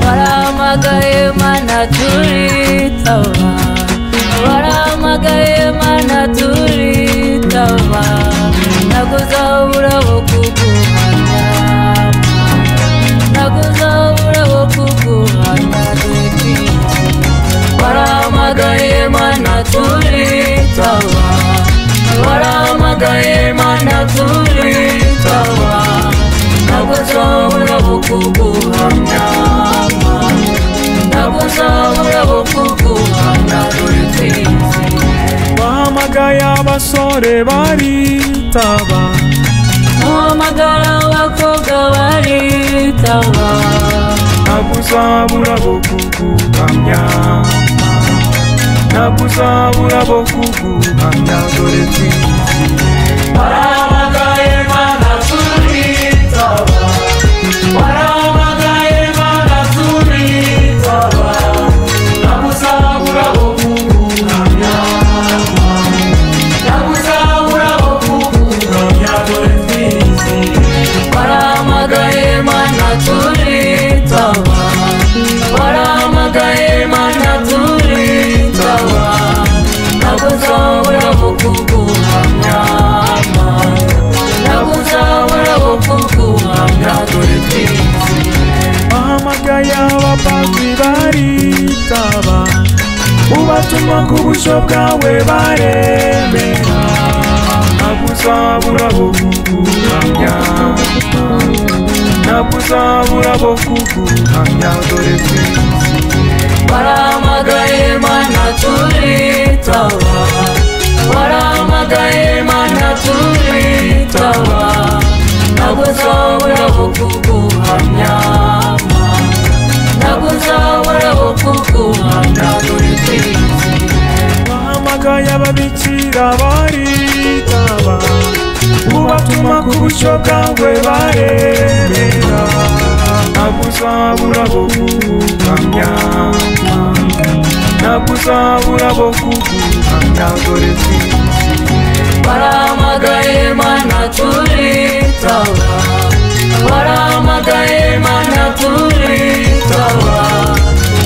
Waramagaye mana turitaba, waramagaye mana turitaba, naguzabura wo kuguhamya, naguzabura wo kuguhamya dukwiye. Waramagaye mana turitaba, waramagaye mana turitaba, naguzabura wo kuguhamya, naguzabura wo kuguhamya dukwiye. Wahamagaye abasore baritaba, wahamagara abakobwa baritaba, naguzabura wo kuguhamya, naguzabura wo kuguhamya dore twizihiwe. waramagaye mana turitaba, waramagaye mana turitaba, naguzabura wo kuguhamya, naguzabura wo kuguhamya dore twizihiwe. Waramagaye mana turitaba, waramagaye mana turitaba, naguzabura wo kuguhamya, naguzabura wo kuguhamya dore twizihiwe. Wahamagaye abapadiri baritaba, ubatuma ku bushyo bwawe baremera, naguzabura wo kuguhamya, naguzabura wo kuguhamya dore twizihiwe. Waramagaye mana turitaba, waramagaye mana turitaba, naguzabura wo kuguhamya, naguzabura wo kuguhamya dore twizihiwe. Wahamagaye ababikira baritaba, ubatuma ku bushyo bwawe baremera, naguzabura wo kuguhamya, naguzabura wo kuguhamya dore twizihiwe. Waramagaye mana turitaba, waramagaye mana turitaba,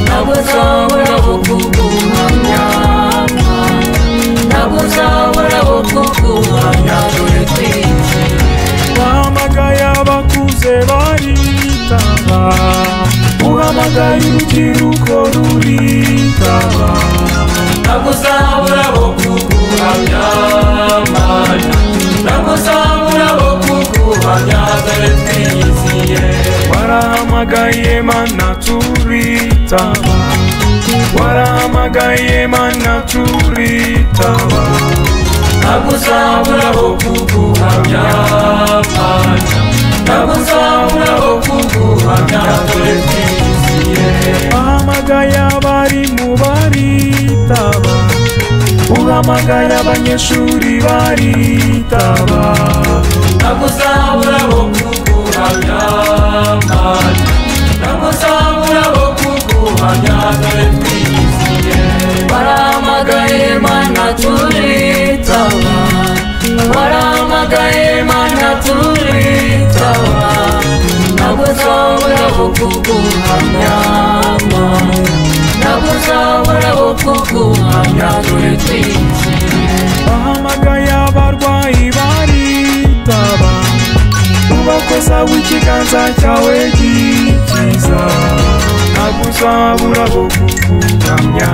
naguzabura wo kuguhamya, naguzabura wo kuguhamya dore twizihiwe. Wahamagaye abakuze baritaba, uhamagaye urubyiruko ruritaba, naguzabura wo kuguhamya, naguzabura wo kuguhamya dore twizihiwe. warahamagaye mana turitaba, warahamagaye mana turitaba, naguzabura wo kuguhamya, naguzabura wo kuguhamya dore twizihiwe. wahamagaye abarimu baritaba, uhamagaye abanyeshuri baritaba, naguzabura wo kuguhamya, naguzabura wo kuguhamya dore twizihiwe. Waramagaye mana turitaba, waramagaye mana turitaba, naguzabura wo kuguhamya, naguzabura wo kuguhamya dore twizihiwe. wahamagaye abarwayi baritaba, ubakoza w'ikiganza cyawe gikiza, naguzabura wo kuguhamya,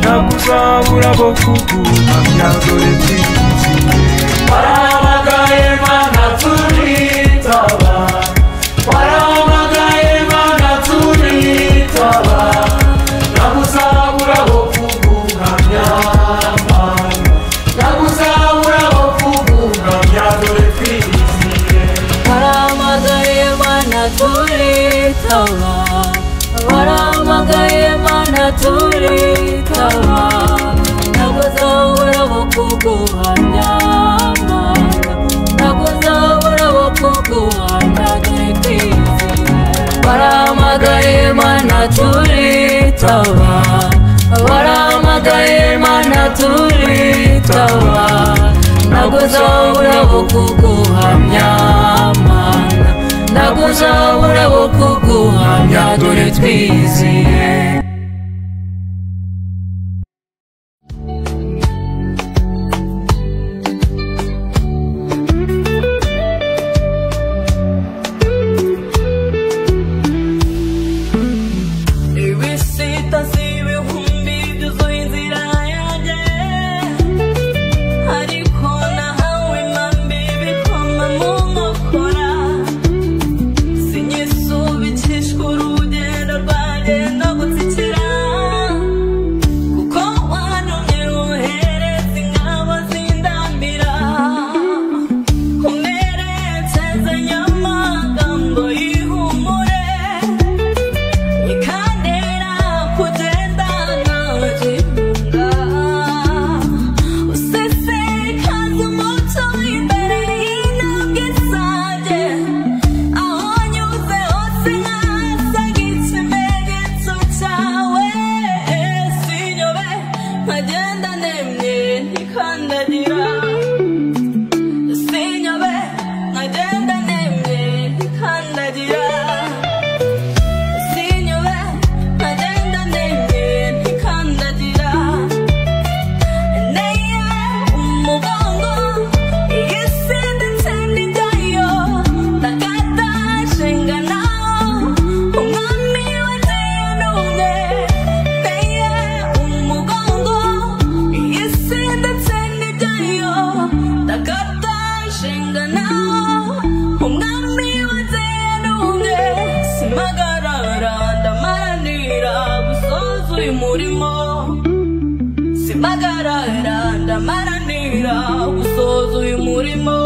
naguzabura wo kuguhamya dore twizihiwe. Waramagaye mana turitaba, waramagaye mana turitaba, naguzabura wo kuguhamya, naguzabura wo kuguhamya dore twizihiwe. Waramagaye mana turitaba, waramagaye mana turitaba, naguzabura wo kuguhamya, naguzabura wo kuguhamya dore twizihiwe. Waramagaye mana turitaba, waramagaye mana turitaba, bo kuguhamya Mana ntabwo uzabura bo kuguhamya dore twiziye Simagarara ndamaranira gusoza uyu murimo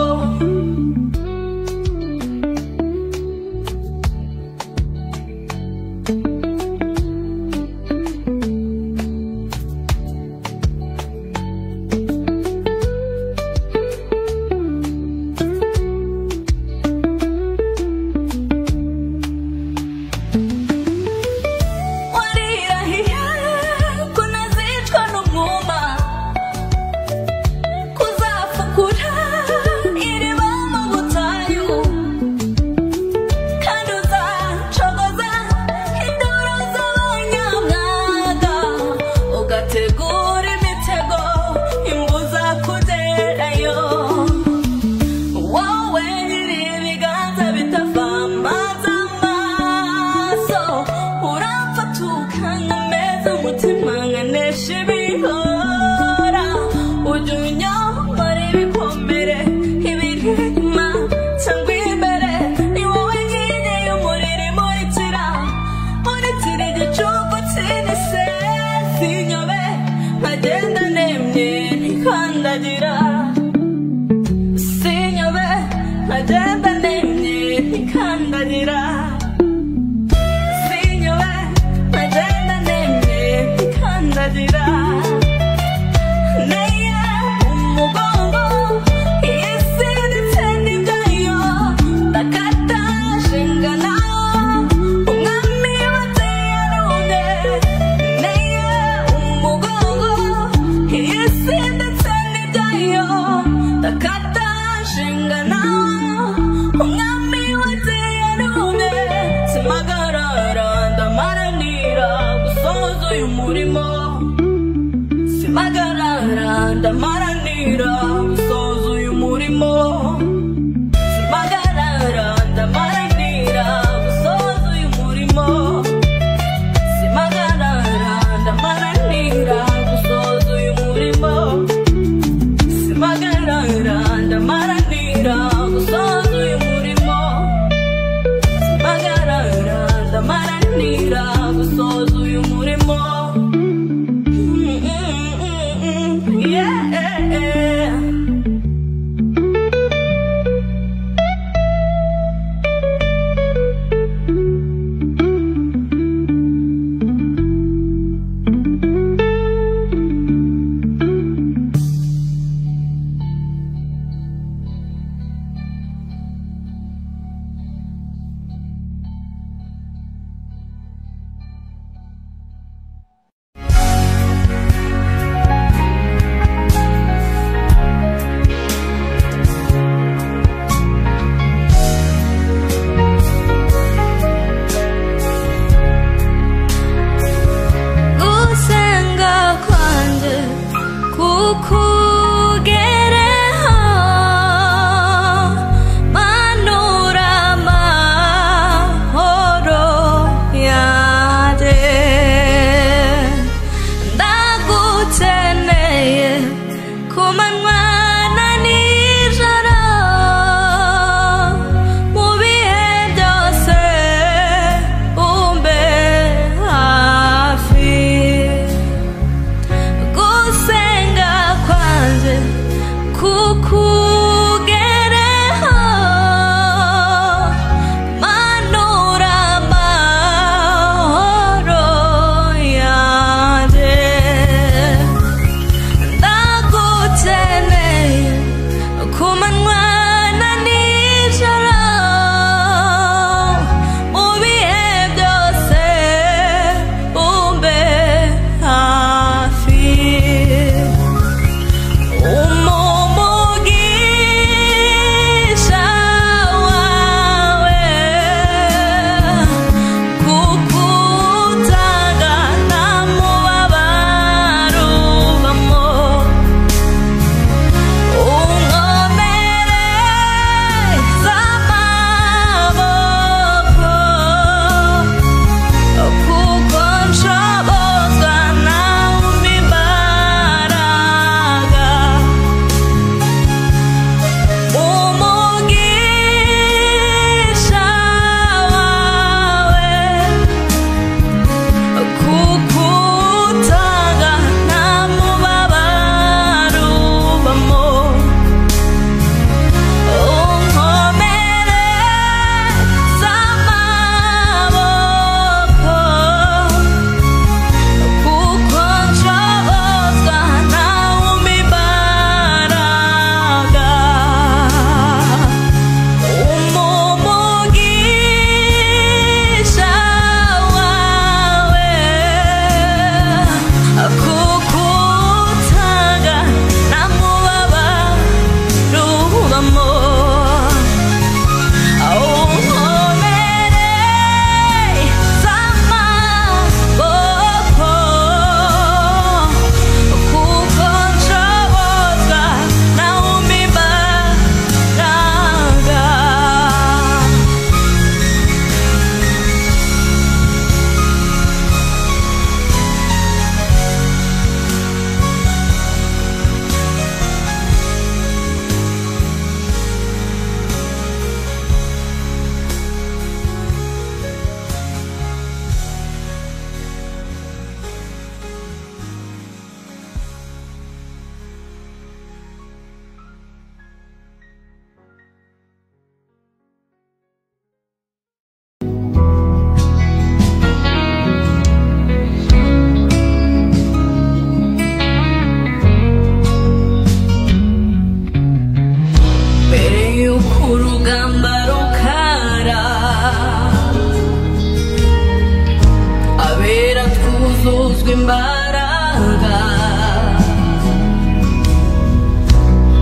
imbaraga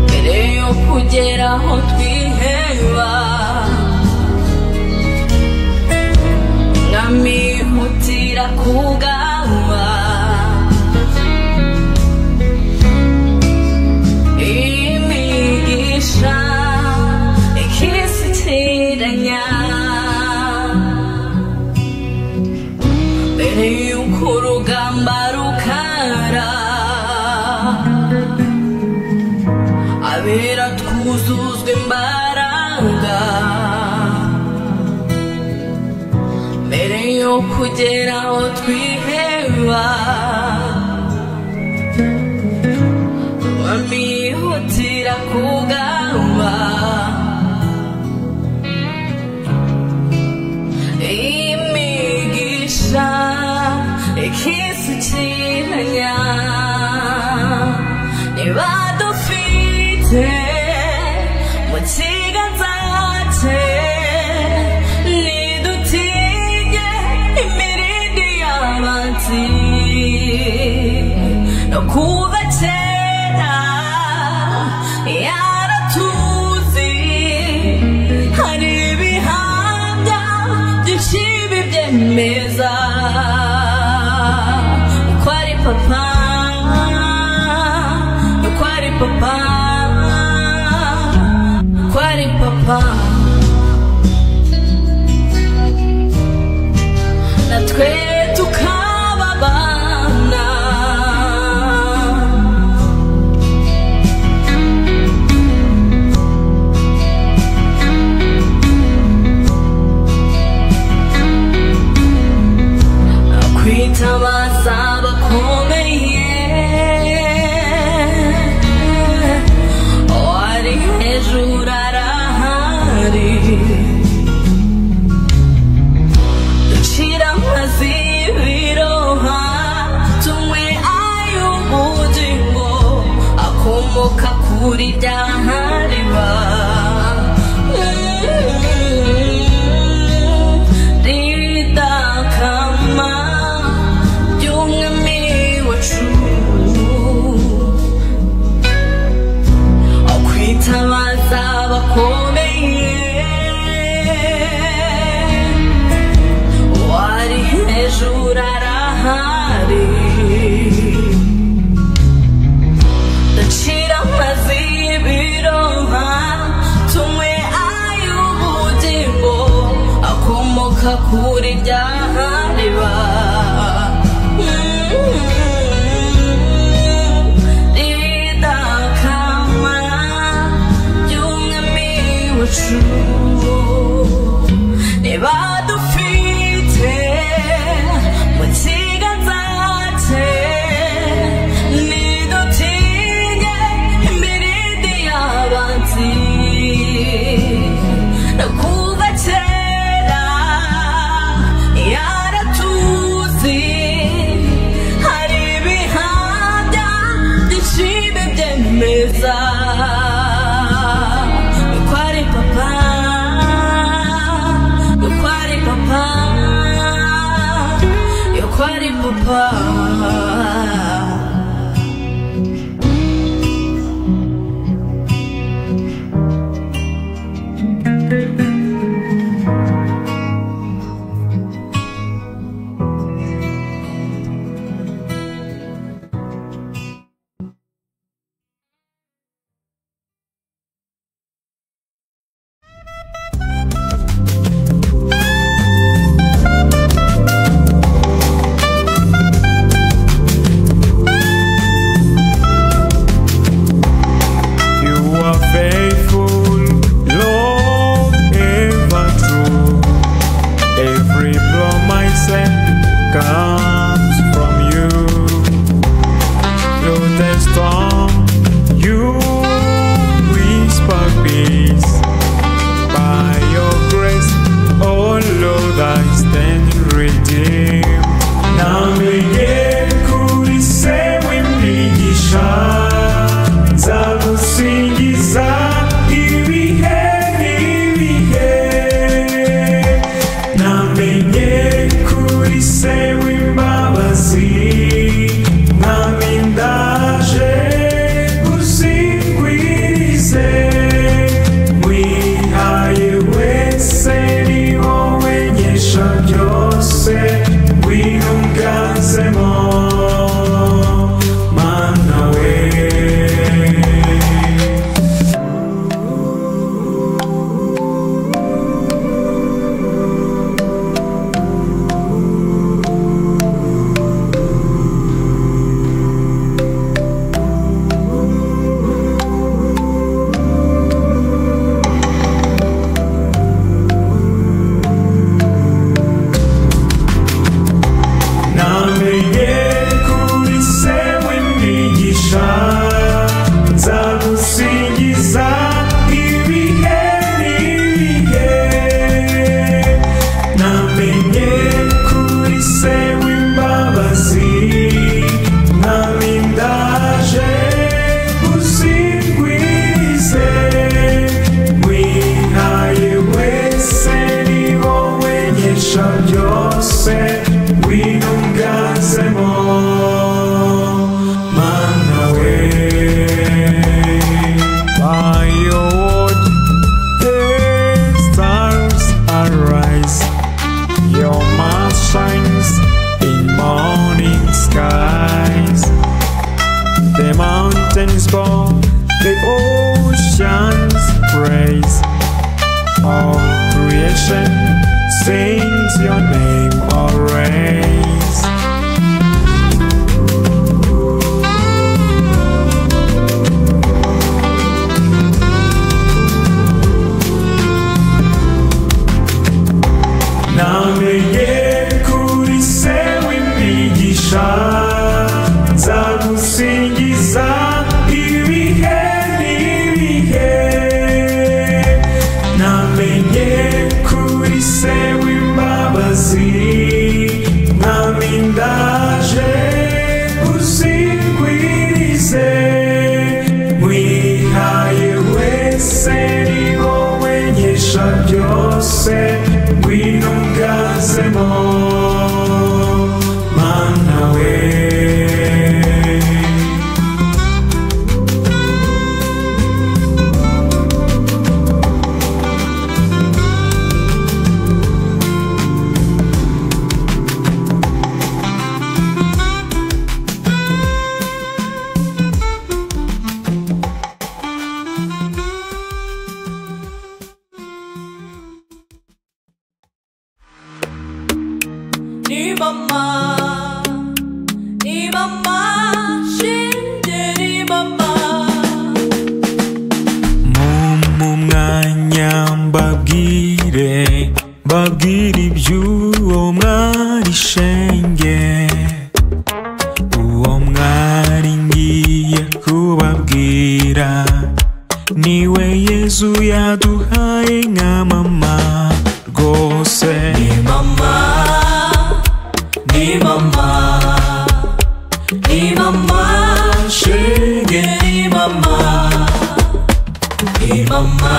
mbere yo kugera aho twiheba nkamihutira kugawa imigisha ikisitiranya mbere y'uko urugamba rukara abera twuzuzwa imbaraga mbere yo kugera aho twiheba bamihutira kugawa imigisha ikisukiranya niba dufite mu kiganza cye nidutinye imirindi y'abanzi no kuva kera yaratuzi hari ibihamya byinshi bibyemeza ko ari papa kuri ryahariba ridakama ry'umwami wacu akwitabaza bakomeye wari hejuru arahari ndacira amazi y'ibiroha tumwe ay'ubugingo akomoka kuri ryahariba ridakama ry'umwami wacu niba dufite mu kiganza cye nidutinye imirindi y'abanzi kuva kera yaratuzi hari ibihamya byinshi bibyemeza yuko ari papa yuko ari papa yuko ari papa comes from you. Through the storm, you whisper peace. By your grace, oh Lord, I stand redeemed. Namenye kuri sewe mwigisha, nzagusingiza ibihe n'ibihe. Namenye kuri sewe imbabazi, mwami ndaje gusingwirize. Wihaye wese ni wowe nyesha byose, winunganzemo mana we. Shines in morning skies. The mountains bow, the oceans praise. All creation sings your name always. Namenye kuri sewe mwigisha, nzagusingiza ibihe n'ibihe. Namenye kuri sewe imbabazi, mwami rwose winungazemo mana we. Ni mama, shinde ni mama. Mu mwanya mbabwire iby'uwo mwari shenge, uwo mwari ngiye kubabwira niwe Yezu yaduhaye nka mama rwose. Ni mama, shenge ni mama. Ni mama,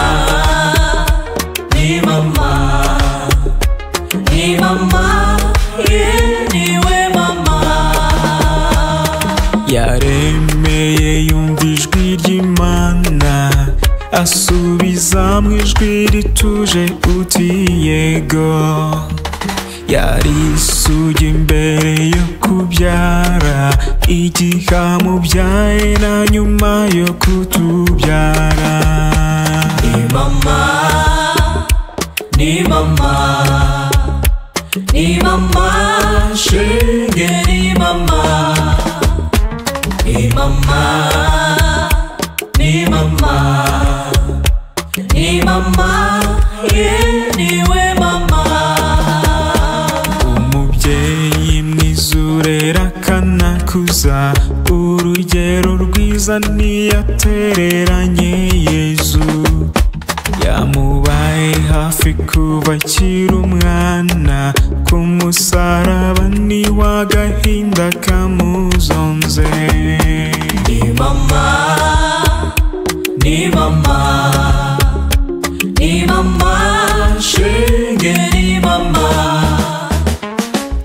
niwe mama. Yaremeye yumva ijwi ry'Imana, asubiza mu ijwi rituje uti yego. Yari isugi mbere yo kubyara, igihe amubyaye na nyuma yo kutubyara. Ni mama, shenge ni mama. Ni mama, niwe mama. Umubyeyi mwiza urera akanakuza, urugero rwiza ntiyatereranye Yezu. Yamubaye hafi kuva akiri umwana, ku musaraba niwe agahinda kamuzonze. Ni mama, shenge ni mama.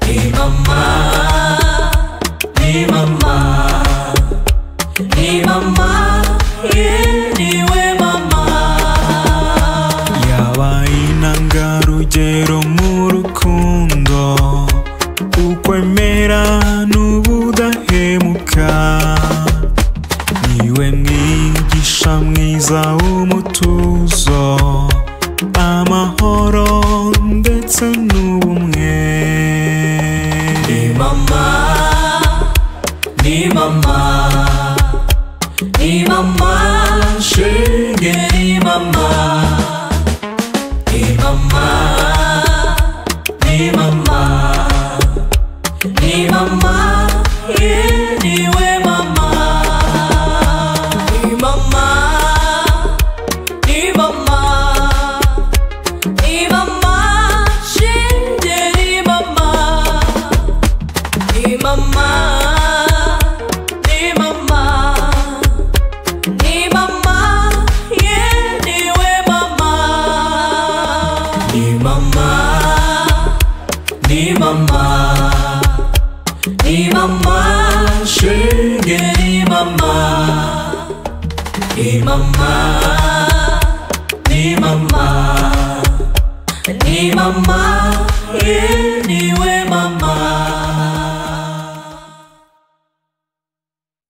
Ni mama, niwe mama. Yabaye intangarugero mu rukundo, ukwemera n'ubudahemuka. Niwe mwigisha mwiza w'umutuzo, amahoro ndetse n'ubumwe. Ni mama, shenge ni mama. Ni mama, niwe mama. Ni mama, shenge ni mama. Ni mama, niwe mama. Ni mama, shenge ni mama. Ni mama, niwe